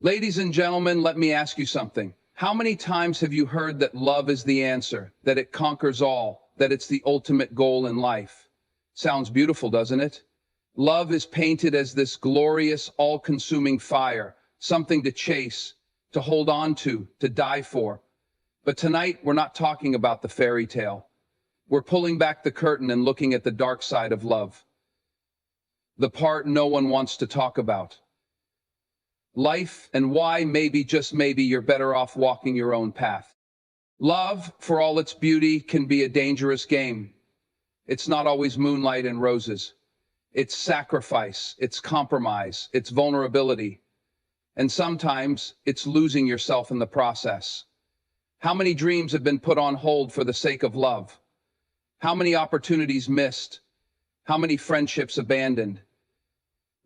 Ladies and gentlemen, let me ask you something. How many times have you heard that love is the answer, that it conquers all, that it's the ultimate goal in life? Sounds beautiful, doesn't it? Love is painted as this glorious, all-consuming fire, something to chase, to hold on to die for. But tonight, we're not talking about the fairy tale. We're pulling back the curtain and looking at the dark side of love. The part no one wants to talk about. Life and why maybe, just maybe, you're better off walking your own path. Love, for all its beauty, can be a dangerous game. It's not always moonlight and roses. It's sacrifice, it's compromise, it's vulnerability. And sometimes it's losing yourself in the process. How many dreams have been put on hold for the sake of love? How many opportunities missed? How many friendships abandoned?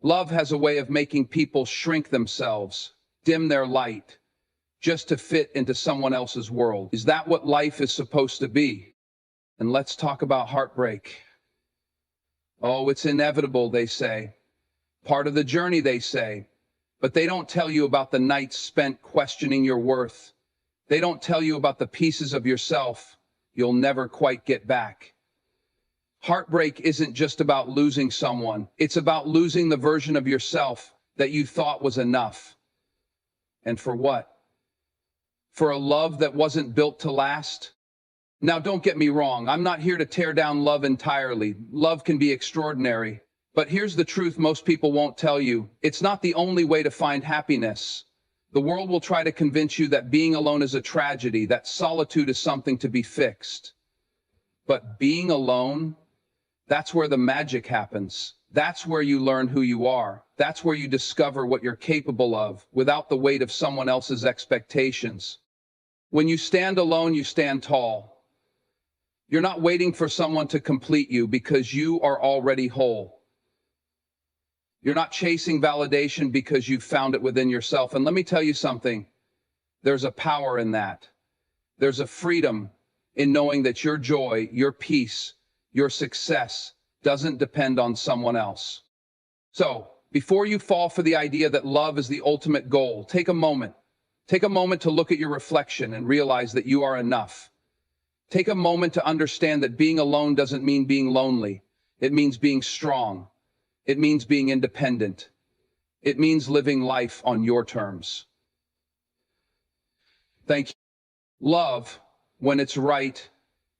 Love has a way of making people shrink themselves, dim their light, just to fit into someone else's world. Is that what life is supposed to be? And let's talk about heartbreak. Oh, it's inevitable, they say. Part of the journey, they say. But they don't tell you about the nights spent questioning your worth. They don't tell you about the pieces of yourself you'll never quite get back. Heartbreak isn't just about losing someone. It's about losing the version of yourself that you thought was enough. And for what? For a love that wasn't built to last? Now, don't get me wrong. I'm not here to tear down love entirely. Love can be extraordinary. But here's the truth most people won't tell you. It's not the only way to find happiness. The world will try to convince you that being alone is a tragedy, that solitude is something to be fixed. But being alone, that's where the magic happens. That's where you learn who you are. That's where you discover what you're capable of without the weight of someone else's expectations. When you stand alone, you stand tall. You're not waiting for someone to complete you because you are already whole. You're not chasing validation because you've found it within yourself. And let me tell you something, there's a power in that. There's a freedom in knowing that your joy, your peace, your success doesn't depend on someone else. So, before you fall for the idea that love is the ultimate goal, take a moment. Take a moment to look at your reflection and realize that you are enough. Take a moment to understand that being alone doesn't mean being lonely. It means being strong. It means being independent. It means living life on your terms. Thank you. Love, when it's right,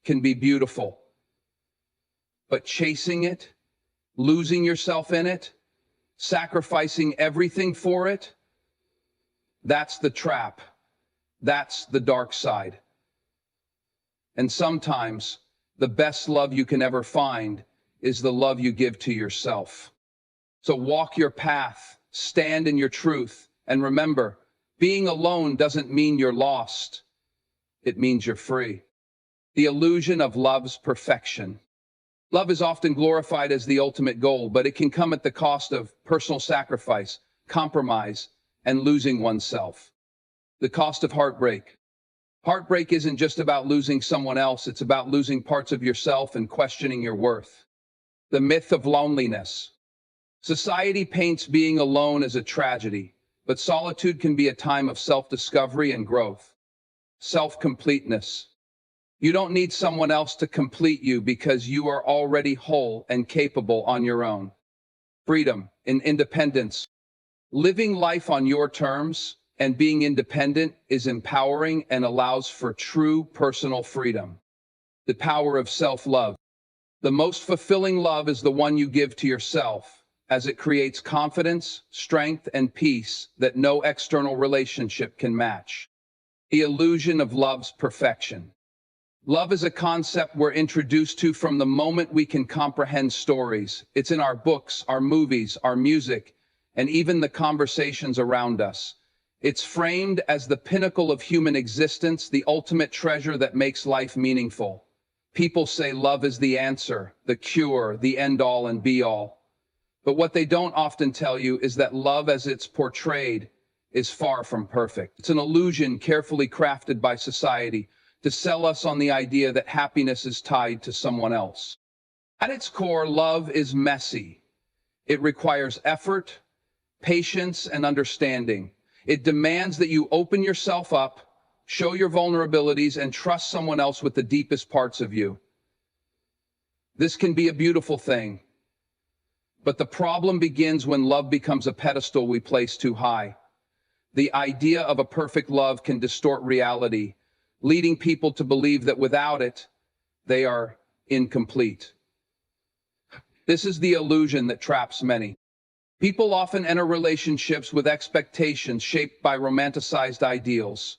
can be beautiful. But chasing it, losing yourself in it, sacrificing everything for it, that's the trap. That's the dark side. And sometimes the best love you can ever find is the love you give to yourself. So walk your path, stand in your truth, and remember, being alone doesn't mean you're lost. It means you're free. The illusion of love's perfection. Love is often glorified as the ultimate goal, but it can come at the cost of personal sacrifice, compromise, and losing oneself. The cost of heartbreak. Heartbreak isn't just about losing someone else, it's about losing parts of yourself and questioning your worth. The myth of loneliness. Society paints being alone as a tragedy, but solitude can be a time of self-discovery and growth. Self-completeness. You don't need someone else to complete you because you are already whole and capable on your own. Freedom and independence. Living life on your terms and being independent is empowering and allows for true personal freedom. The power of self-love. The most fulfilling love is the one you give to yourself, as it creates confidence, strength, and peace that no external relationship can match. The illusion of love's perfection. Love is a concept we're introduced to from the moment we can comprehend stories. It's in our books, our movies, our music, and even the conversations around us. It's framed as the pinnacle of human existence, the ultimate treasure that makes life meaningful. People say love is the answer, the cure, the end-all and be-all. But what they don't often tell you is that love as it's portrayed is far from perfect. It's an illusion carefully crafted by society to sell us on the idea that happiness is tied to someone else. At its core, love is messy. It requires effort, patience, and understanding. It demands that you open yourself up, show your vulnerabilities, and trust someone else with the deepest parts of you. This can be a beautiful thing, but the problem begins when love becomes a pedestal we place too high. The idea of a perfect love can distort reality, leading people to believe that without it, they are incomplete. This is the illusion that traps many. People often enter relationships with expectations shaped by romanticized ideals.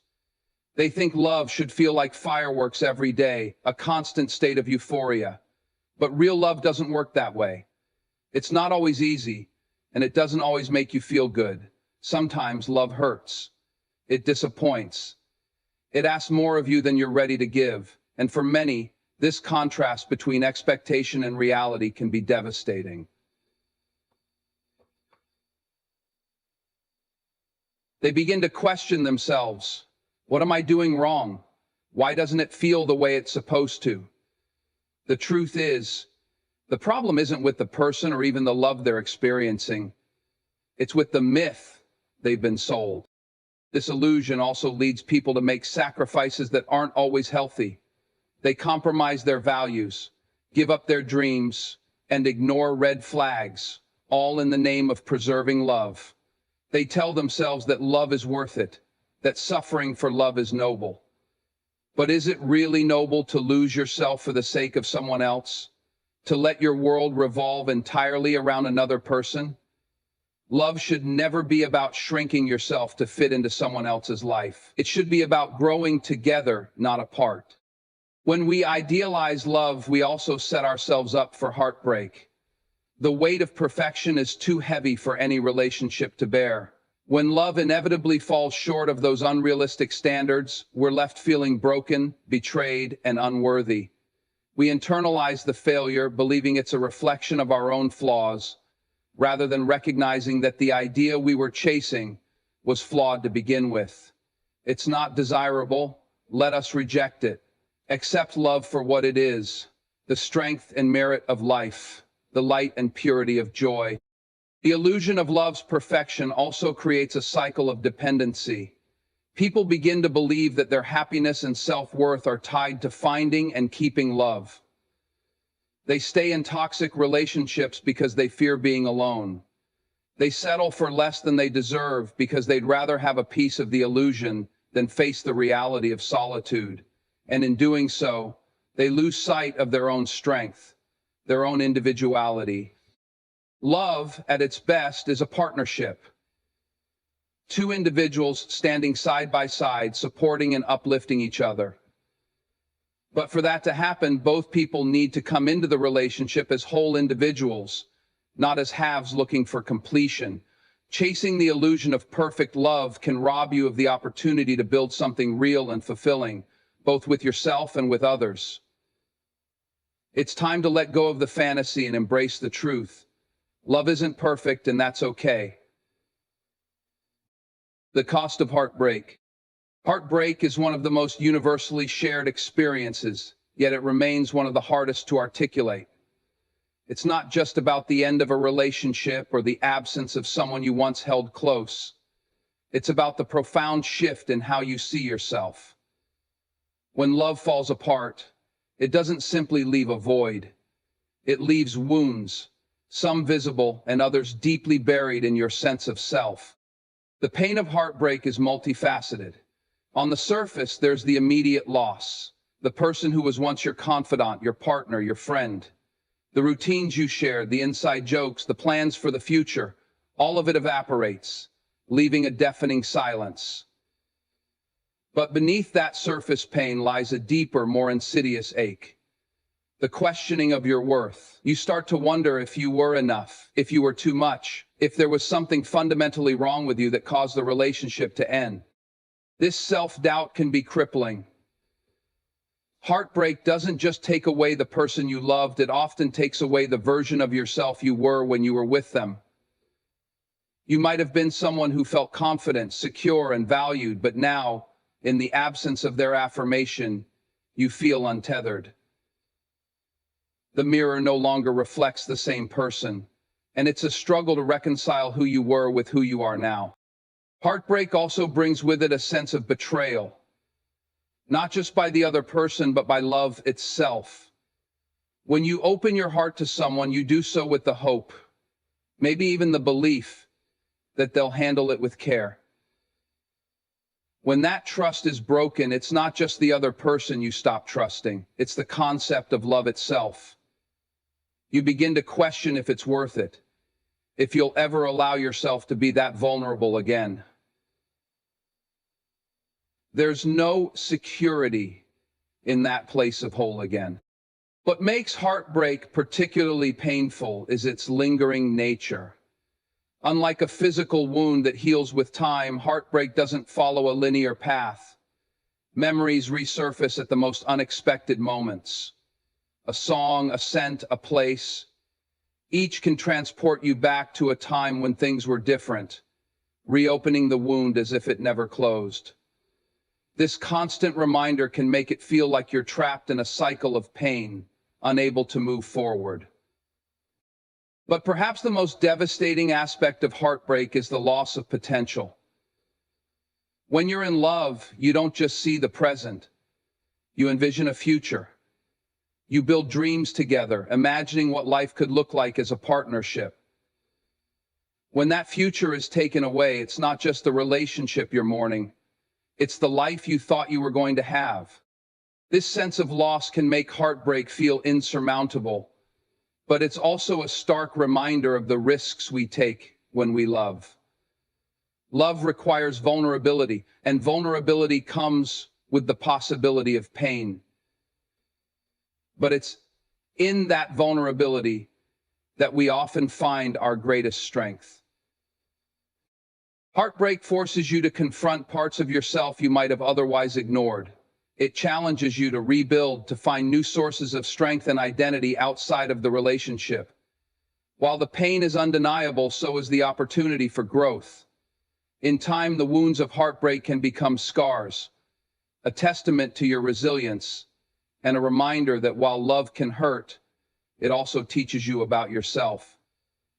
They think love should feel like fireworks every day, a constant state of euphoria. But real love doesn't work that way. It's not always easy, and it doesn't always make you feel good. Sometimes love hurts. It disappoints. It asks more of you than you're ready to give. And for many, this contrast between expectation and reality can be devastating. They begin to question themselves. What am I doing wrong? Why doesn't it feel the way it's supposed to? The truth is, the problem isn't with the person or even the love they're experiencing. It's with the myth they've been sold. This illusion also leads people to make sacrifices that aren't always healthy. They compromise their values, give up their dreams, and ignore red flags, all in the name of preserving love. They tell themselves that love is worth it, that suffering for love is noble. But is it really noble to lose yourself for the sake of someone else? To let your world revolve entirely around another person? Love should never be about shrinking yourself to fit into someone else's life. It should be about growing together, not apart. When we idealize love, we also set ourselves up for heartbreak. The weight of perfection is too heavy for any relationship to bear. When love inevitably falls short of those unrealistic standards, we're left feeling broken, betrayed, and unworthy. We internalize the failure, believing it's a reflection of our own flaws, rather than recognizing that the idea we were chasing was flawed to begin with. It's not desirable. Let us reject it. Accept love for what it is, the strength and merit of life, the light and purity of joy. The illusion of love's perfection also creates a cycle of dependency. People begin to believe that their happiness and self-worth are tied to finding and keeping love. They stay in toxic relationships because they fear being alone. They settle for less than they deserve because they'd rather have a piece of the illusion than face the reality of solitude. And in doing so, they lose sight of their own strength, their own individuality. Love, at its best, is a partnership. Two individuals standing side by side, supporting and uplifting each other. But for that to happen, both people need to come into the relationship as whole individuals, not as halves looking for completion. Chasing the illusion of perfect love can rob you of the opportunity to build something real and fulfilling, both with yourself and with others. It's time to let go of the fantasy and embrace the truth. Love isn't perfect, and that's okay. The cost of heartbreak. Heartbreak is one of the most universally shared experiences, yet it remains one of the hardest to articulate. It's not just about the end of a relationship or the absence of someone you once held close. It's about the profound shift in how you see yourself. When love falls apart, it doesn't simply leave a void. It leaves wounds, some visible and others deeply buried in your sense of self. The pain of heartbreak is multifaceted. On the surface, there's the immediate loss, the person who was once your confidant, your partner, your friend. The routines you shared, the inside jokes, the plans for the future, all of it evaporates, leaving a deafening silence. But beneath that surface pain lies a deeper, more insidious ache. The questioning of your worth. You start to wonder if you were enough, if you were too much, if there was something fundamentally wrong with you that caused the relationship to end. This self-doubt can be crippling. Heartbreak doesn't just take away the person you loved, it often takes away the version of yourself you were when you were with them. You might have been someone who felt confident, secure, and valued, but now, in the absence of their affirmation, you feel untethered. The mirror no longer reflects the same person, and it's a struggle to reconcile who you were with who you are now. Heartbreak also brings with it a sense of betrayal, not just by the other person, but by love itself. When you open your heart to someone, you do so with the hope, maybe even the belief, that they'll handle it with care. When that trust is broken, it's not just the other person you stop trusting, it's the concept of love itself. You begin to question if it's worth it, if you'll ever allow yourself to be that vulnerable again. There's no security in that place of whole again. What makes heartbreak particularly painful is its lingering nature. Unlike a physical wound that heals with time, heartbreak doesn't follow a linear path. Memories resurface at the most unexpected moments. A song, a scent, a place. Each can transport you back to a time when things were different, reopening the wound as if it never closed. This constant reminder can make it feel like you're trapped in a cycle of pain, unable to move forward. But perhaps the most devastating aspect of heartbreak is the loss of potential. When you're in love, you don't just see the present. You envision a future. You build dreams together, imagining what life could look like as a partnership. When that future is taken away, it's not just the relationship you're mourning. It's the life you thought you were going to have. This sense of loss can make heartbreak feel insurmountable, but it's also a stark reminder of the risks we take when we love. Love requires vulnerability, and vulnerability comes with the possibility of pain. But it's in that vulnerability that we often find our greatest strength. Heartbreak forces you to confront parts of yourself you might have otherwise ignored. It challenges you to rebuild, to find new sources of strength and identity outside of the relationship. While the pain is undeniable, so is the opportunity for growth. In time, the wounds of heartbreak can become scars, a testament to your resilience, and a reminder that while love can hurt, it also teaches you about yourself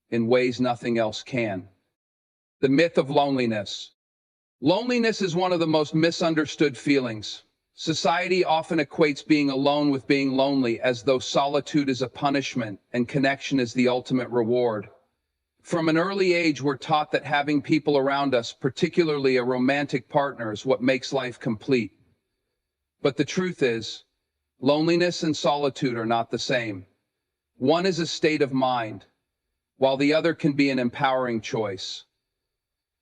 in ways nothing else can. The myth of loneliness. Loneliness is one of the most misunderstood feelings. Society often equates being alone with being lonely, as though solitude is a punishment and connection is the ultimate reward. From an early age, we're taught that having people around us, particularly a romantic partner, is what makes life complete. But the truth is, loneliness and solitude are not the same. One is a state of mind, while the other can be an empowering choice.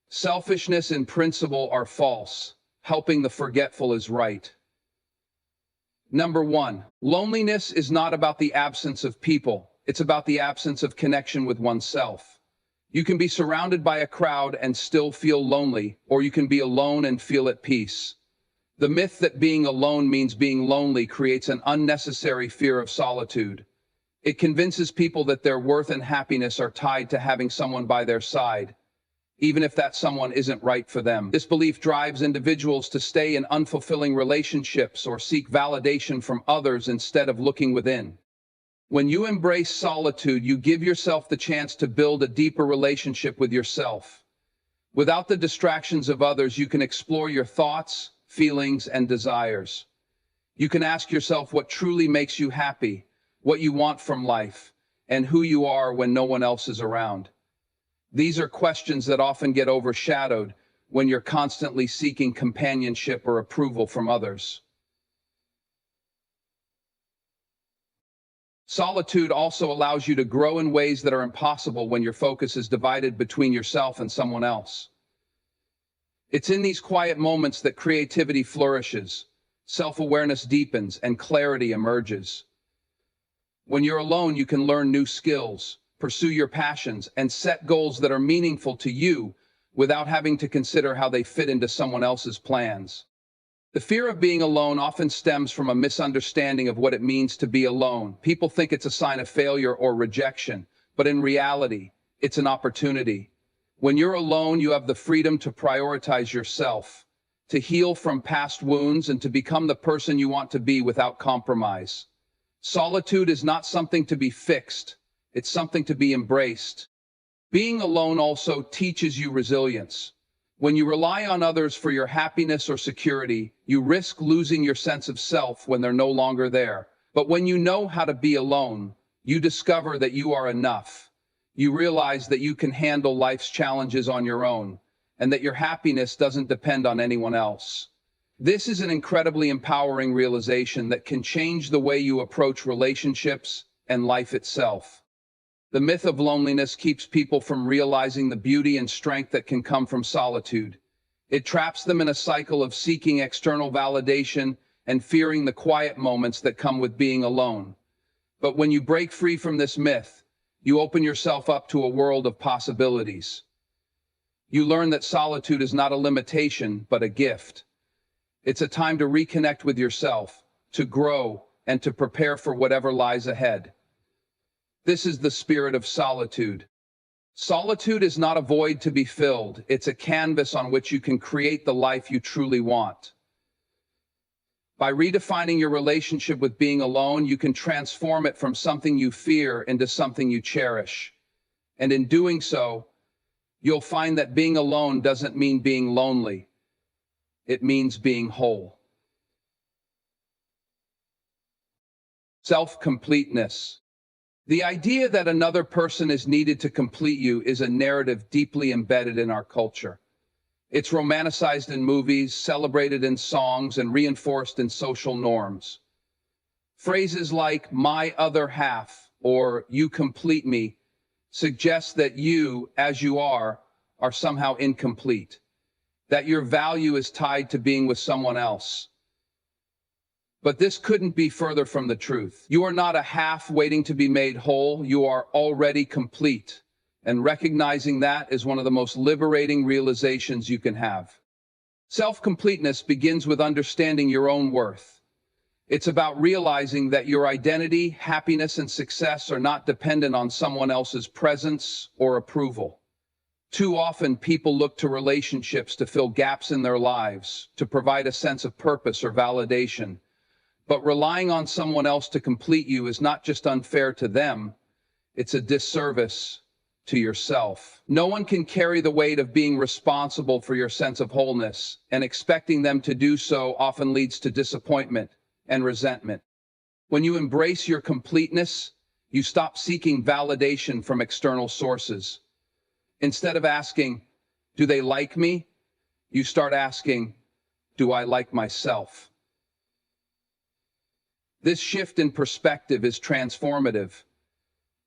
Selfishness and principle are false. Helping the forgetful is right. Number 1, loneliness is not about the absence of people. It's about the absence of connection with oneself. You can be surrounded by a crowd and still feel lonely, or you can be alone and feel at peace. The myth that being alone means being lonely creates an unnecessary fear of solitude. It convinces people that their worth and happiness are tied to having someone by their side, even if that someone isn't right for them. This belief drives individuals to stay in unfulfilling relationships or seek validation from others instead of looking within. When you embrace solitude, you give yourself the chance to build a deeper relationship with yourself. Without the distractions of others, you can explore your thoughts, feelings, and desires. You can ask yourself what truly makes you happy, what you want from life, and who you are when no one else is around. These are questions that often get overshadowed when you're constantly seeking companionship or approval from others. Solitude also allows you to grow in ways that are impossible when your focus is divided between yourself and someone else. It's in these quiet moments that creativity flourishes, self-awareness deepens, and clarity emerges. When you're alone, you can learn new skills, pursue your passions, and set goals that are meaningful to you without having to consider how they fit into someone else's plans. The fear of being alone often stems from a misunderstanding of what it means to be alone. People think it's a sign of failure or rejection, but in reality, it's an opportunity. When you're alone, you have the freedom to prioritize yourself, to heal from past wounds, and to become the person you want to be without compromise. Solitude is not something to be fixed. It's something to be embraced. Being alone also teaches you resilience. When you rely on others for your happiness or security, you risk losing your sense of self when they're no longer there. But when you know how to be alone, you discover that you are enough. You realize that you can handle life's challenges on your own, and that your happiness doesn't depend on anyone else. This is an incredibly empowering realization that can change the way you approach relationships and life itself. The myth of loneliness keeps people from realizing the beauty and strength that can come from solitude. It traps them in a cycle of seeking external validation and fearing the quiet moments that come with being alone. But when you break free from this myth, you open yourself up to a world of possibilities. You learn that solitude is not a limitation, but a gift. It's a time to reconnect with yourself, to grow, and to prepare for whatever lies ahead. This is the spirit of solitude. Solitude is not a void to be filled. It's a canvas on which you can create the life you truly want. By redefining your relationship with being alone, you can transform it from something you fear into something you cherish. And in doing so, you'll find that being alone doesn't mean being lonely. It means being whole. Self-completeness. The idea that another person is needed to complete you is a narrative deeply embedded in our culture. It's romanticized in movies, celebrated in songs, and reinforced in social norms. Phrases like "my other half" or "you complete me" suggest that you, as you are somehow incomplete, that your value is tied to being with someone else. But this couldn't be further from the truth. You are not a half waiting to be made whole. You are already complete. And recognizing that is one of the most liberating realizations you can have. Self-completeness begins with understanding your own worth. It's about realizing that your identity, happiness, and success are not dependent on someone else's presence or approval. Too often, people look to relationships to fill gaps in their lives, to provide a sense of purpose or validation. But relying on someone else to complete you is not just unfair to them, it's a disservice to yourself. No one can carry the weight of being responsible for your sense of wholeness, and expecting them to do so often leads to disappointment and resentment. When you embrace your completeness, you stop seeking validation from external sources. Instead of asking, "Do they like me?" you start asking, "Do I like myself?" This shift in perspective is transformative.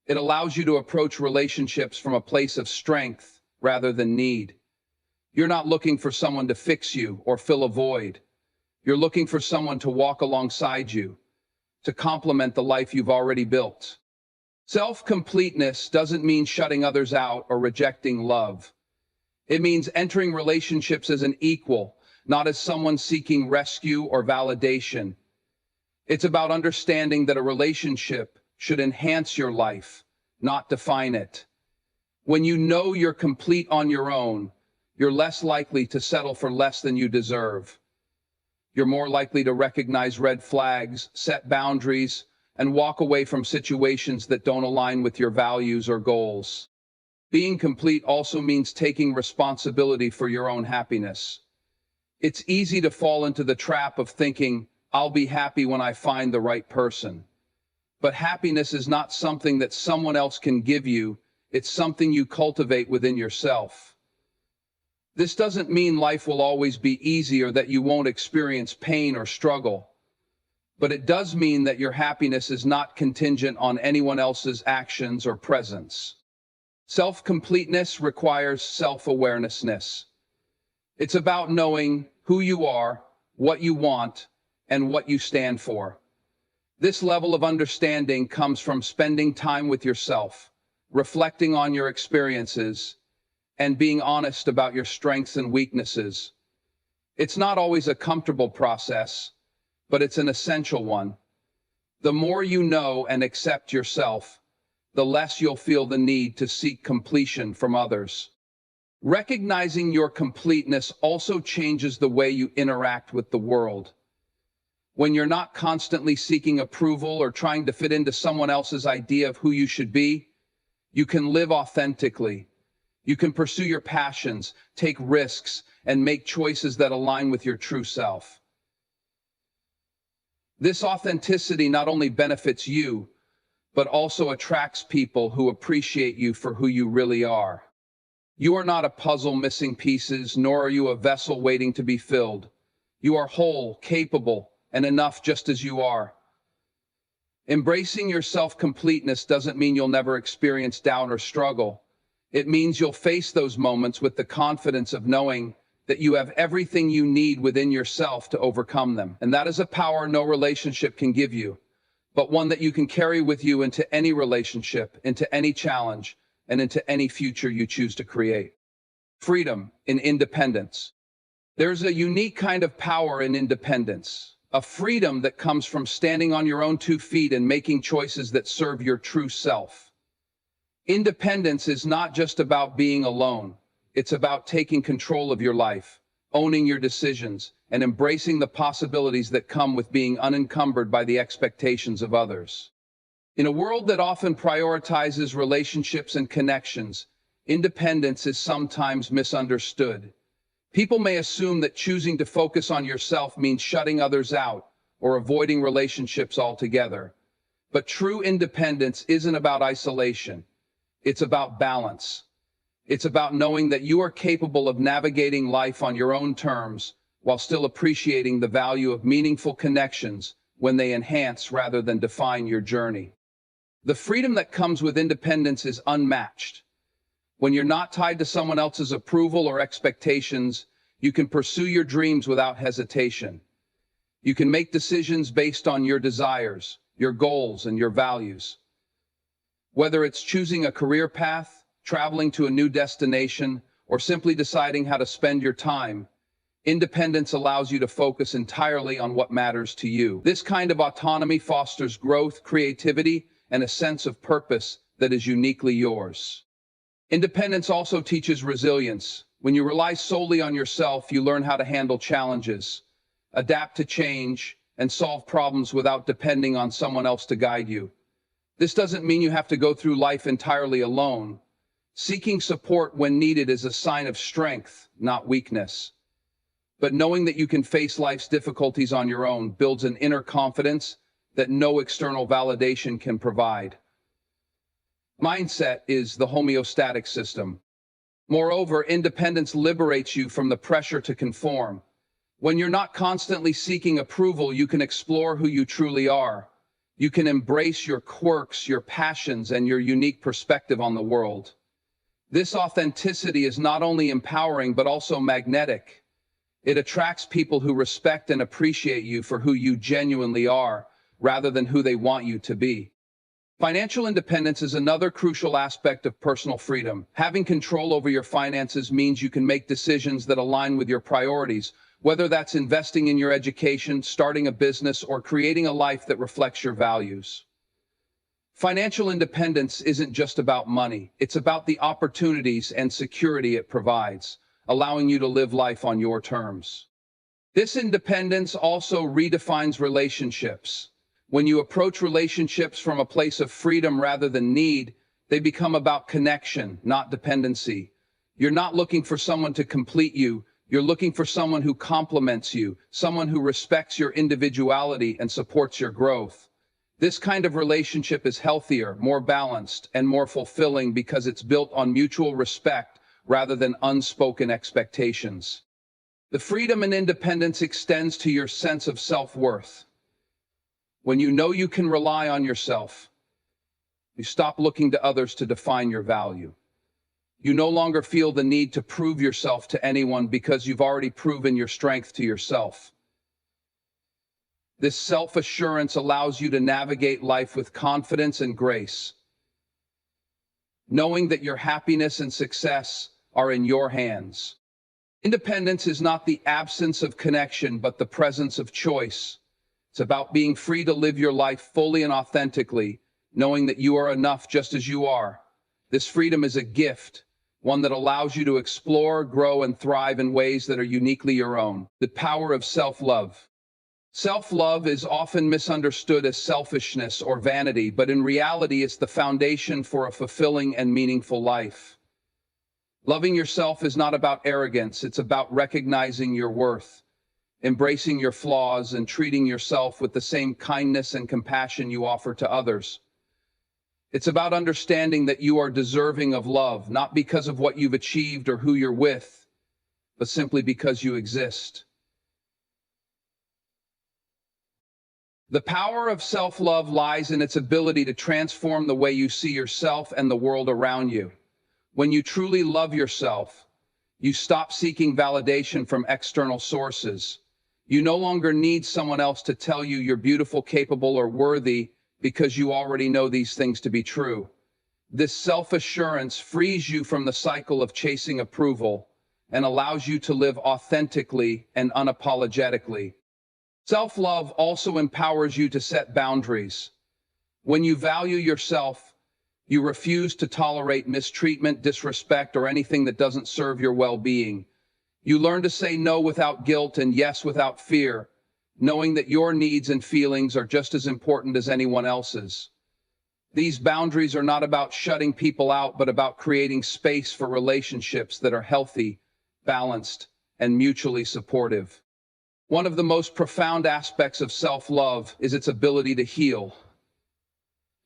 It allows you to approach relationships from a place of strength rather than need. You're not looking for someone to fix you or fill a void. You're looking for someone to walk alongside you, to complement the life you've already built. Self-completeness doesn't mean shutting others out or rejecting love. It means entering relationships as an equal, not as someone seeking rescue or validation. It's about understanding that a relationship should enhance your life, not define it. When you know you're complete on your own, you're less likely to settle for less than you deserve. You're more likely to recognize red flags, set boundaries, and walk away from situations that don't align with your values or goals. Being complete also means taking responsibility for your own happiness. It's easy to fall into the trap of thinking, "I'll be happy when I find the right person." But happiness is not something that someone else can give you, it's something you cultivate within yourself. This doesn't mean life will always be easy or that you won't experience pain or struggle. But it does mean that your happiness is not contingent on anyone else's actions or presence. Self-completeness requires self-awareness. It's about knowing who you are, what you want, and what you stand for. This level of understanding comes from spending time with yourself, reflecting on your experiences, and being honest about your strengths and weaknesses. It's not always a comfortable process, but it's an essential one. The more you know and accept yourself, the less you'll feel the need to seek completion from others. Recognizing your completeness also changes the way you interact with the world. When you're not constantly seeking approval or trying to fit into someone else's idea of who you should be, you can live authentically. You can pursue your passions, take risks, and make choices that align with your true self. This authenticity not only benefits you, but also attracts people who appreciate you for who you really are. You are not a puzzle missing pieces, nor are you a vessel waiting to be filled. You are whole, capable, and enough just as you are. Embracing your self-completeness doesn't mean you'll never experience doubt or struggle. It means you'll face those moments with the confidence of knowing that you have everything you need within yourself to overcome them. And that is a power no relationship can give you, but one that you can carry with you into any relationship, into any challenge, and into any future you choose to create. Freedom in independence. There's a unique kind of power in independence, a freedom that comes from standing on your own 2 feet and making choices that serve your true self. Independence is not just about being alone. It's about taking control of your life, owning your decisions, and embracing the possibilities that come with being unencumbered by the expectations of others. In a world that often prioritizes relationships and connections, independence is sometimes misunderstood. People may assume that choosing to focus on yourself means shutting others out or avoiding relationships altogether. But true independence isn't about isolation. It's about balance. It's about knowing that you are capable of navigating life on your own terms while still appreciating the value of meaningful connections when they enhance rather than define your journey. The freedom that comes with independence is unmatched. When you're not tied to someone else's approval or expectations, you can pursue your dreams without hesitation. You can make decisions based on your desires, your goals, and your values. Whether it's choosing a career path, traveling to a new destination, or simply deciding how to spend your time, independence allows you to focus entirely on what matters to you. This kind of autonomy fosters growth, creativity, and a sense of purpose that is uniquely yours. Independence also teaches resilience. When you rely solely on yourself, you learn how to handle challenges, adapt to change, and solve problems without depending on someone else to guide you. This doesn't mean you have to go through life entirely alone. Seeking support when needed is a sign of strength, not weakness. But knowing that you can face life's difficulties on your own builds an inner confidence that no external validation can provide. Mindset is the homeostatic system. Moreover, independence liberates you from the pressure to conform. When you're not constantly seeking approval, you can explore who you truly are. You can embrace your quirks, your passions, and your unique perspective on the world. This authenticity is not only empowering, but also magnetic. It attracts people who respect and appreciate you for who you genuinely are, rather than who they want you to be. Financial independence is another crucial aspect of personal freedom. Having control over your finances means you can make decisions that align with your priorities, whether that's investing in your education, starting a business, or creating a life that reflects your values. Financial independence isn't just about money. It's about the opportunities and security it provides, allowing you to live life on your terms. This independence also redefines relationships. When you approach relationships from a place of freedom rather than need, they become about connection, not dependency. You're not looking for someone to complete you. You're looking for someone who complements you, someone who respects your individuality and supports your growth. This kind of relationship is healthier, more balanced, and more fulfilling because it's built on mutual respect rather than unspoken expectations. The freedom and independence extends to your sense of self-worth. When you know you can rely on yourself, you stop looking to others to define your value. You no longer feel the need to prove yourself to anyone because you've already proven your strength to yourself. This self-assurance allows you to navigate life with confidence and grace, knowing that your happiness and success are in your hands. Independence is not the absence of connection, but the presence of choice. It's about being free to live your life fully and authentically, knowing that you are enough just as you are. This freedom is a gift, one that allows you to explore, grow, and thrive in ways that are uniquely your own. The power of self-love. Self-love is often misunderstood as selfishness or vanity, but in reality, it's the foundation for a fulfilling and meaningful life. Loving yourself is not about arrogance, it's about recognizing your worth, embracing your flaws, and treating yourself with the same kindness and compassion you offer to others. It's about understanding that you are deserving of love, not because of what you've achieved or who you're with, but simply because you exist. The power of self-love lies in its ability to transform the way you see yourself and the world around you. When you truly love yourself, you stop seeking validation from external sources. You no longer need someone else to tell you you're beautiful, capable, or worthy because you already know these things to be true. This self-assurance frees you from the cycle of chasing approval and allows you to live authentically and unapologetically. Self-love also empowers you to set boundaries. When you value yourself, you refuse to tolerate mistreatment, disrespect, or anything that doesn't serve your well-being. You learn to say no without guilt and yes without fear, knowing that your needs and feelings are just as important as anyone else's. These boundaries are not about shutting people out, but about creating space for relationships that are healthy, balanced, and mutually supportive. One of the most profound aspects of self-love is its ability to heal.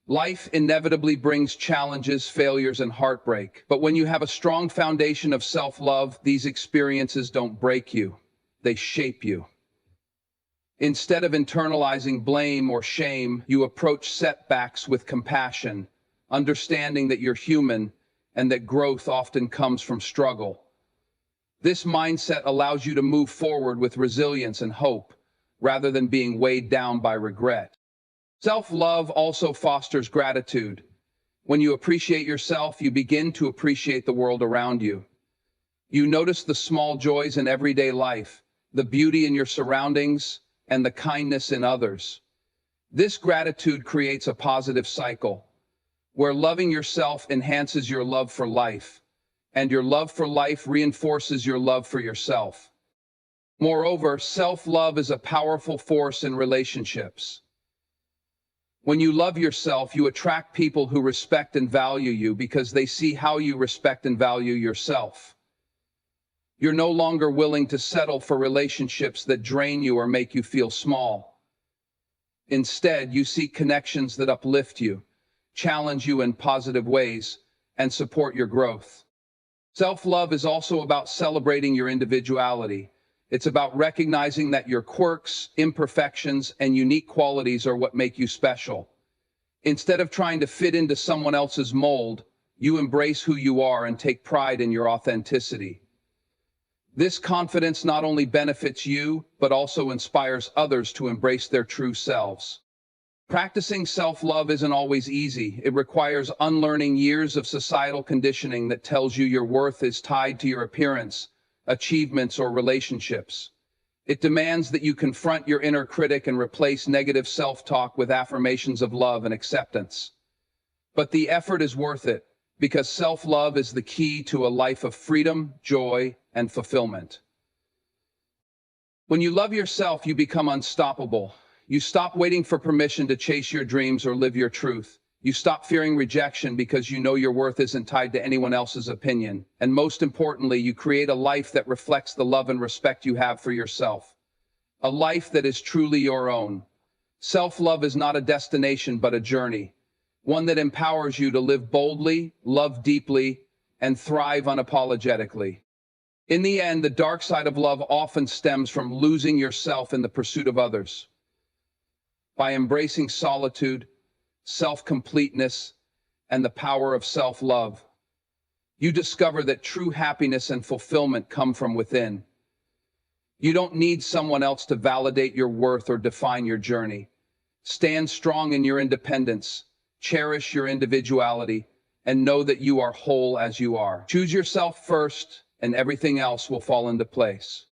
Life inevitably brings challenges, failures, and heartbreak. But when you have a strong foundation of self-love, these experiences don't break you, they shape you. Instead of internalizing blame or shame, you approach setbacks with compassion, understanding that you're human and that growth often comes from struggle. This mindset allows you to move forward with resilience and hope, rather than being weighed down by regret. Self-love also fosters gratitude. When you appreciate yourself, you begin to appreciate the world around you. You notice the small joys in everyday life, the beauty in your surroundings, and the kindness in others. This gratitude creates a positive cycle, where loving yourself enhances your love for life, and your love for life reinforces your love for yourself. Moreover, self-love is a powerful force in relationships. When you love yourself, you attract people who respect and value you because they see how you respect and value yourself. You're no longer willing to settle for relationships that drain you or make you feel small. Instead, you seek connections that uplift you, challenge you in positive ways, and support your growth. Self-love is also about celebrating your individuality. It's about recognizing that your quirks, imperfections, and unique qualities are what make you special. Instead of trying to fit into someone else's mold, you embrace who you are and take pride in your authenticity. This confidence not only benefits you, but also inspires others to embrace their true selves. Practicing self-love isn't always easy. It requires unlearning years of societal conditioning that tells you your worth is tied to your appearance, achievements, or relationships. It demands that you confront your inner critic and replace negative self-talk with affirmations of love and acceptance. But the effort is worth it, because self-love is the key to a life of freedom, joy, and fulfillment. When you love yourself, you become unstoppable. You stop waiting for permission to chase your dreams or live your truth. You stop fearing rejection because you know your worth isn't tied to anyone else's opinion. And most importantly, you create a life that reflects the love and respect you have for yourself. A life that is truly your own. Self-love is not a destination, but a journey. One that empowers you to live boldly, love deeply, and thrive unapologetically. In the end, the dark side of love often stems from losing yourself in the pursuit of others. By embracing solitude, self-completeness, and the power of self-love, you discover that true happiness and fulfillment come from within. You don't need someone else to validate your worth or define your journey. Stand strong in your independence, cherish your individuality, and know that you are whole as you are. Choose yourself first, and everything else will fall into place.